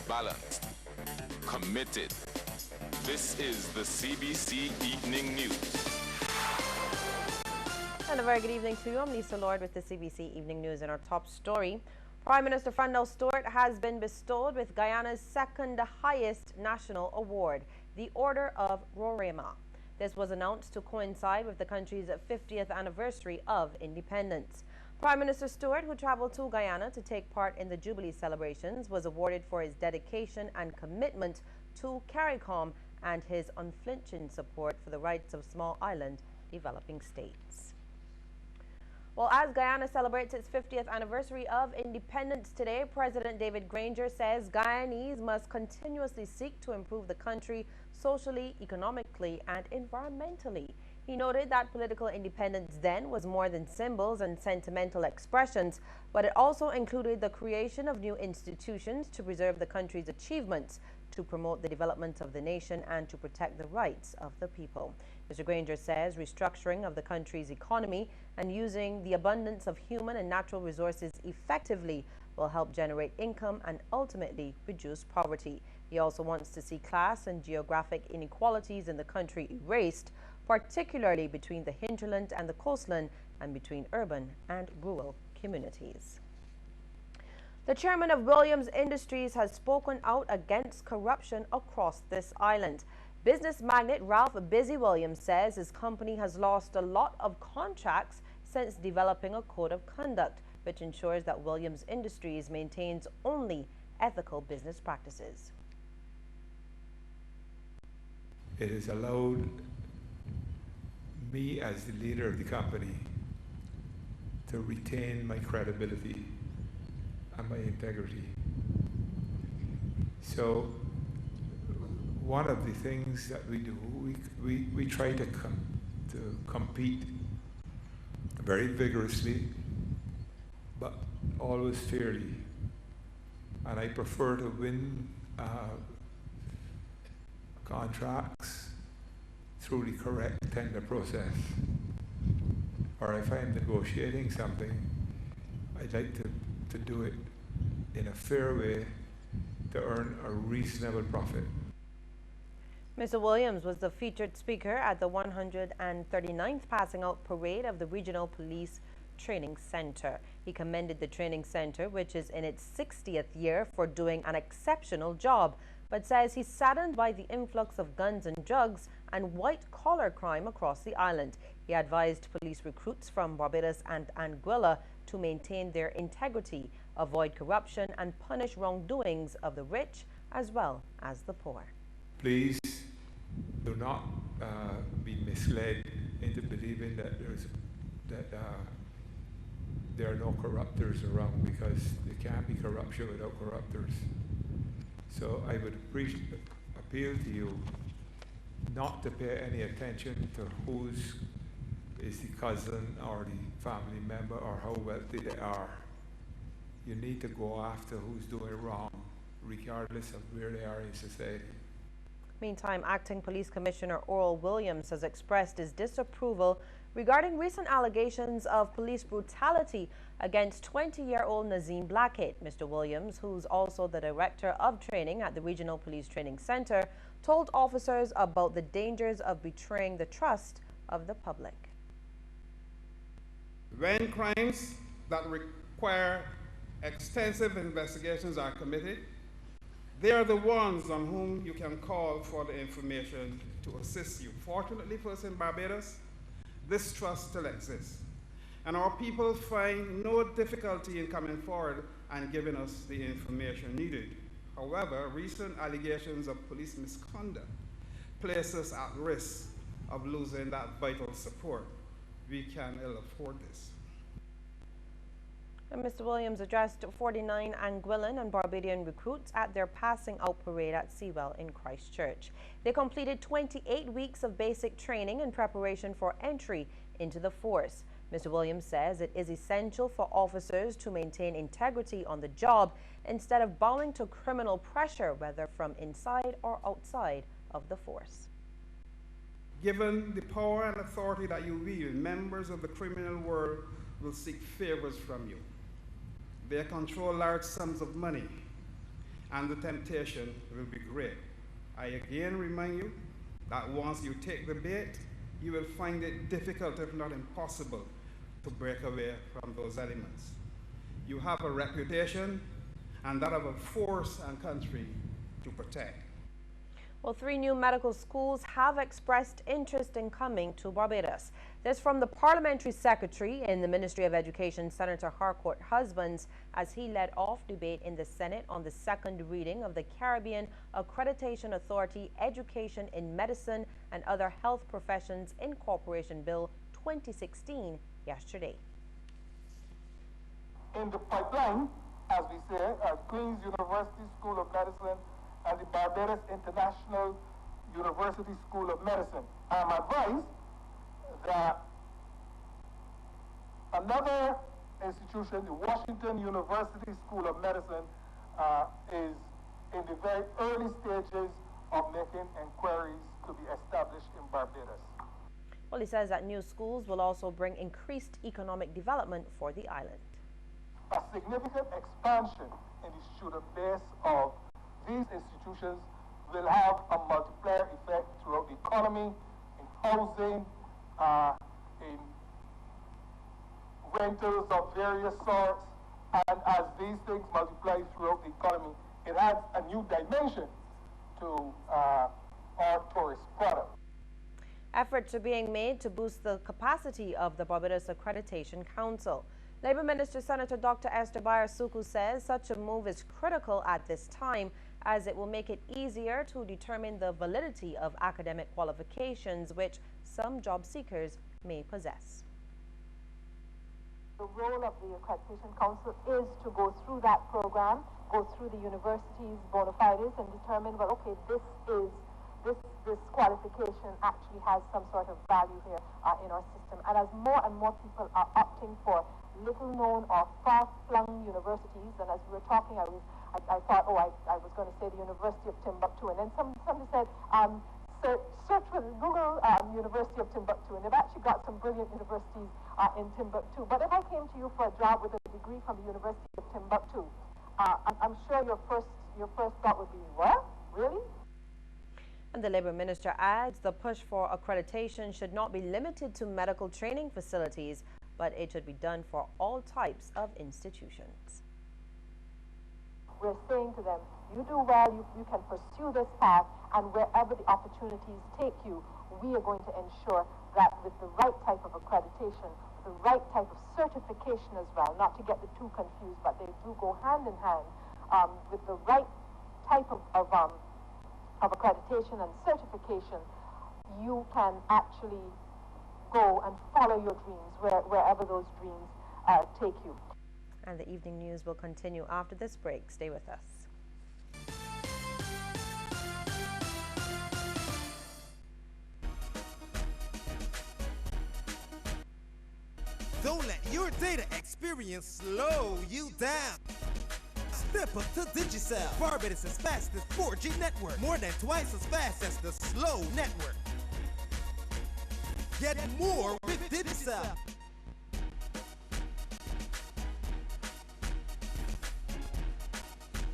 balanced, committed. This is the CBC Evening News. And a very good evening to you. I'm Lisa Lord with the CBC Evening News. And our top story: Prime Minister Fundell Stewart has been bestowed with Guyana's second highest national award, the Order of Roraima. This was announced to coincide with the country's 50th anniversary of independence. Prime Minister Stewart, who traveled to Guyana to take part in the Jubilee celebrations, was awarded for his dedication and commitment to CARICOM and his unflinching support for the rights of small island developing states. Well, as Guyana celebrates its 50th anniversary of independence today, President David Granger says Guyanese must continuously seek to improve the country socially, economically, and environmentally. He noted that political independence then was more than symbols and sentimental expressions, but it also included the creation of new institutions to preserve the country's achievements, to promote the development of the nation, and to protect the rights of the people. Mr. Granger says restructuring of the country's economy and using the abundance of human and natural resources effectively will help generate income and ultimately reduce poverty. He also wants to see class and geographic inequalities in the country erased, particularly between the hinterland and the coastland and between urban and rural communities. The chairman of Williams Industries has spoken out against corruption across this island. Business magnate Ralph Busy Williams says his company has lost a lot of contracts since developing a code of conduct, which ensures that Williams Industries maintains only ethical business practices. It has allowed me as the leader of the company to retain my credibility and my integrity. So one of the things that we do, we try to compete very vigorously, but always fairly. And I prefer to win contracts through the correct tender process. Or if I'm negotiating something, I'd like to do it in a fair way to earn a reasonable profit. Mr. Williams was the featured speaker at the 139th Passing Out Parade of the Regional Police Training Center. He commended the training center, which is in its 60th year, for doing an exceptional job, but says he's saddened by the influx of guns and drugs and white-collar crime across the island. He advised police recruits from Barbados and Anguilla to maintain their integrity, avoid corruption, and punish wrongdoings of the rich as well as the poor. Please do not be misled into believing that there are no corruptors around, because there can't be corruption without corruptors. So I would appeal to you not to pay any attention to who's is the cousin or the family member or how wealthy they are. You need to go after who's doing wrong, regardless of where they are in society. Meantime, Acting Police Commissioner Oral Williams has expressed his disapproval regarding recent allegations of police brutality against 20-year-old Nazim Blackett. Mr. Williams, who's also the Director of Training at the Regional Police Training Center, told officers about the dangers of betraying the trust of the public. When crimes that require extensive investigations are committed, they are the ones on whom you can call for the information to assist you. Fortunately for us in Barbados, this trust still exists, and our people find no difficulty in coming forward and giving us the information needed. However, recent allegations of police misconduct place us at risk of losing that vital support. We can ill afford this. And Mr. Williams addressed 49 Anguillan and Barbadian recruits at their passing out parade at Sewell in Christchurch. They completed 28 weeks of basic training in preparation for entry into the force. Mr. Williams says it is essential for officers to maintain integrity on the job instead of bowing to criminal pressure, whether from inside or outside of the force. Given the power and authority that you wield, members of the criminal world will seek favors from you. They control large sums of money and the temptation will be great. I again remind you that once you take the bait, you will find it difficult, if not impossible, to break away from those elements. You have a reputation and that of a force and country to protect. Well, 3 new medical schools have expressed interest in coming to Barbados. This from the Parliamentary Secretary in the Ministry of Education, Senator Harcourt Husbands, as he led off debate in the Senate on the second reading of the Caribbean Accreditation Authority Education in Medicine and Other Health Professions Incorporation Bill 2016 yesterday. In the pipeline, as we say, Queen's University School of Medicine and the Barbados International University School of Medicine. I am advised that another institution, the Washington University School of Medicine, is in the very early stages of making inquiries to be established in Barbados. Well, he says that new schools will also bring increased economic development for the island. A significant expansion in the student base of these institutions will have a multiplier effect throughout the economy, in housing, in rentals of various sorts, and as these things multiply throughout the economy, it adds a new dimension to our tourist product. Efforts are being made to boost the capacity of the Barbados Accreditation Council. Labour Minister Senator Dr. Esther Bayar-Suku says such a move is critical at this time as it will make it easier to determine the validity of academic qualifications which some job seekers may possess. The role of the Accreditation Council is to go through that program, go through the university's bona fides and determine, well, okay, this qualification actually has some sort of value here in our system. And as more and more people are opting for little-known or far-flung universities, and as we were talking, I thought, oh, I was going to say the University of Timbuktu, and then somebody said, search with Google University of Timbuktu, and they've actually got some brilliant universities in Timbuktu. But if I came to you for a job with a degree from the University of Timbuktu, I'm sure your first thought would be, what? Really? And the Labour Minister adds the push for accreditation should not be limited to medical training facilities, but it should be done for all types of institutions. We're saying to them, you do well, you can pursue this path, and wherever the opportunities take you, we are going to ensure that with the right type of accreditation, the right type of certification as well, not to get the two confused, but they do go hand in hand, with the right type of accreditation and certification, you can actually go and follow your dreams wherever those dreams take you. And the evening news will continue after this break. Stay with us. Don't let your data experience slow you down. Step up to Digicel, Barbados' fastest 4G network, more than twice as fast as the slow network. Get more with Digicel.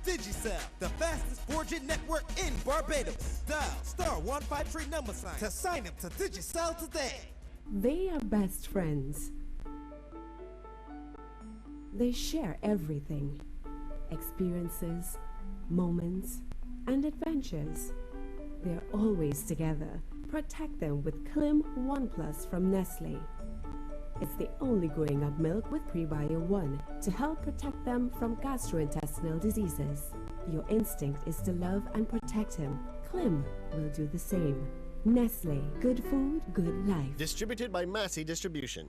Digicel, the fastest 4G network in Barbados. Dial *153# to sign up to Digicel today. They are best friends. They share everything. Experiences, moments, and adventures. They're always together. Protect them with Klim 1+ from Nestle. It's the only growing up milk with Prebio 1 to help protect them from gastrointestinal diseases. Your instinct is to love and protect him. Klim will do the same. Nestle, good food, good life. Distributed by Massey Distribution.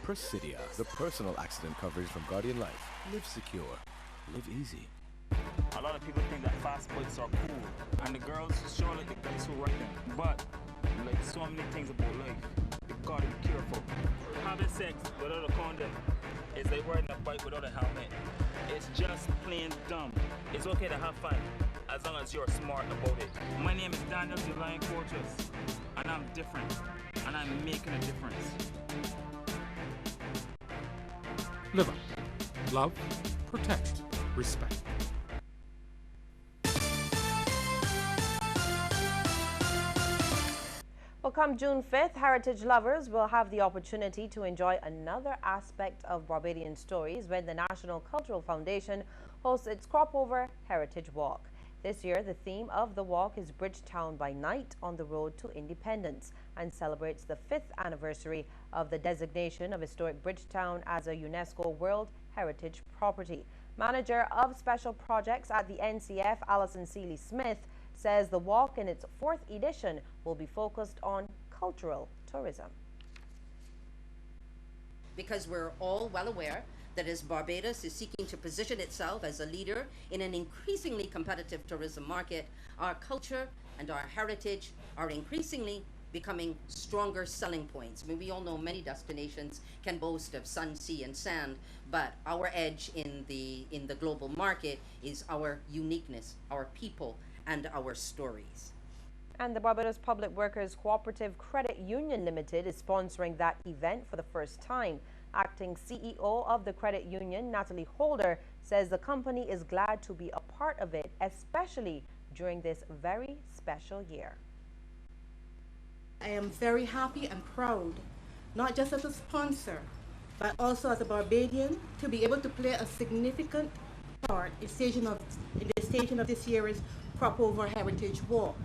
Presidia, the personal accident coverage from Guardian Life. Live secure. Live easy. A lot of people think that fast bikes are cool, and the girls sure like the guys who ride them. But like so many things about life, you gotta be careful. Having sex without a condom is like riding a bike without a helmet. It's just plain dumb. It's okay to have fun as long as you're smart about it. My name is Daniel the Lion Fortress, and I'm different, and I'm making a difference. Live up. Love, protect, respect. Well, come June 5th, heritage lovers will have the opportunity to enjoy another aspect of Barbadian stories when the National Cultural Foundation hosts its Cropover Heritage Walk. This year, the theme of the walk is Bridgetown by Night on the Road to Independence and celebrates the 5th anniversary of the designation of historic Bridgetown as a UNESCO World Heritage Property. Manager of Special Projects at the NCF, Alison Seeley-Smith, says the walk in its 4th edition will be focused on cultural tourism. Because we're all well aware that as Barbados is seeking to position itself as a leader in an increasingly competitive tourism market, our culture and our heritage are increasingly becoming stronger selling points. I mean, we all know many destinations can boast of sun, sea, and sand, but our edge in the global market is our uniqueness, our people, and our stories. And the Barbados Public Workers Cooperative Credit Union Limited is sponsoring that event for the first time. Acting CEO of the credit union, Natalie Holder, says the company is glad to be a part of it, especially during this very special year. I am very happy and proud, not just as a sponsor, but also as a Barbadian, to be able to play a significant part in the staging of this year's Cropover Heritage Walk.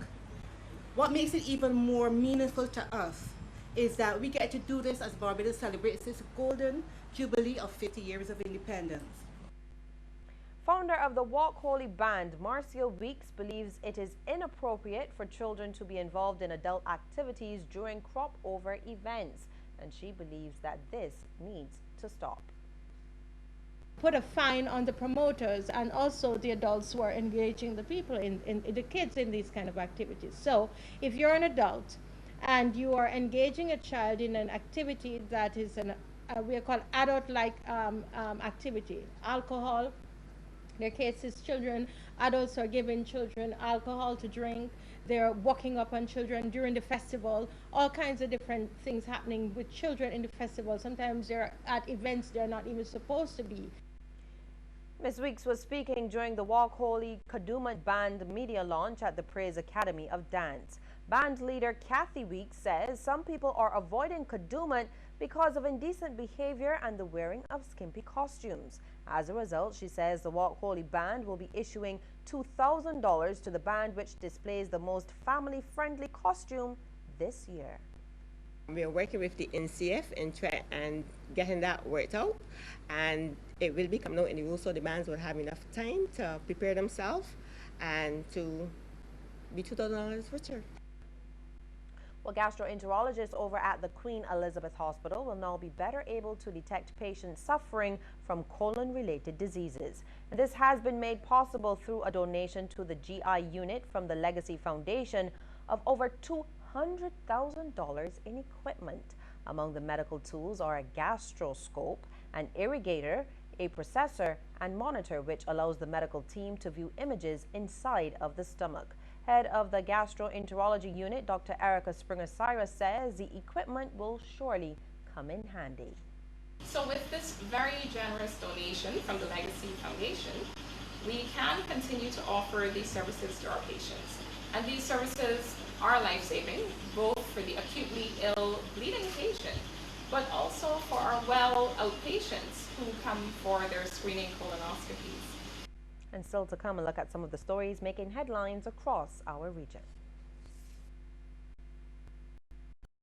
What makes it even more meaningful to us is that we get to do this as Barbados celebrates its golden jubilee of 50 years of independence. Founder of the Walk Holy Band, Marcia Weeks, believes it is inappropriate for children to be involved in adult activities during Cropover events, and she believes that this needs to stop. Put a fine on the promoters and also the adults who are engaging the people in the kids in these kind of activities. So if you're an adult and you are engaging a child in an activity that is we call adult-like activity, alcohol, in their cases children, adults are giving children alcohol to drink, they're walking up on children during the festival, all kinds of different things happening with children in the festival. Sometimes they're at events they're not even supposed to be. Ms. Weeks was speaking during the Walk Holy Kadooment Band media launch at the Praise Academy of Dance. Band leader Kathy Weeks says some people are avoiding Kadooment because of indecent behavior and the wearing of skimpy costumes. As a result, she says the Walk Holy Band will be issuing $2,000 to the band which displays the most family-friendly costume this year. We are working with the NCF and getting that worked out, and it will be coming out in the rules so the bands will have enough time to prepare themselves and to be $2,000 richer. Well, gastroenterologists over at the Queen Elizabeth Hospital will now be better able to detect patients suffering from colon-related diseases. And this has been made possible through a donation to the GI unit from the Legacy Foundation of over $200,000 in equipment. Among the medical tools are a gastroscope, an irrigator, a processor, and monitor, which allows the medical team to view images inside of the stomach. Head of the gastroenterology unit, Dr. Erica Springer-Cyrus, says the equipment will surely come in handy. So with this very generous donation from the Legacy Foundation, we can continue to offer these services to our patients. And these services are life-saving, both for the acutely ill bleeding patient, but also for our well outpatients who come for their screening colonoscopies. And still to come, a look at some of the stories making headlines across our region.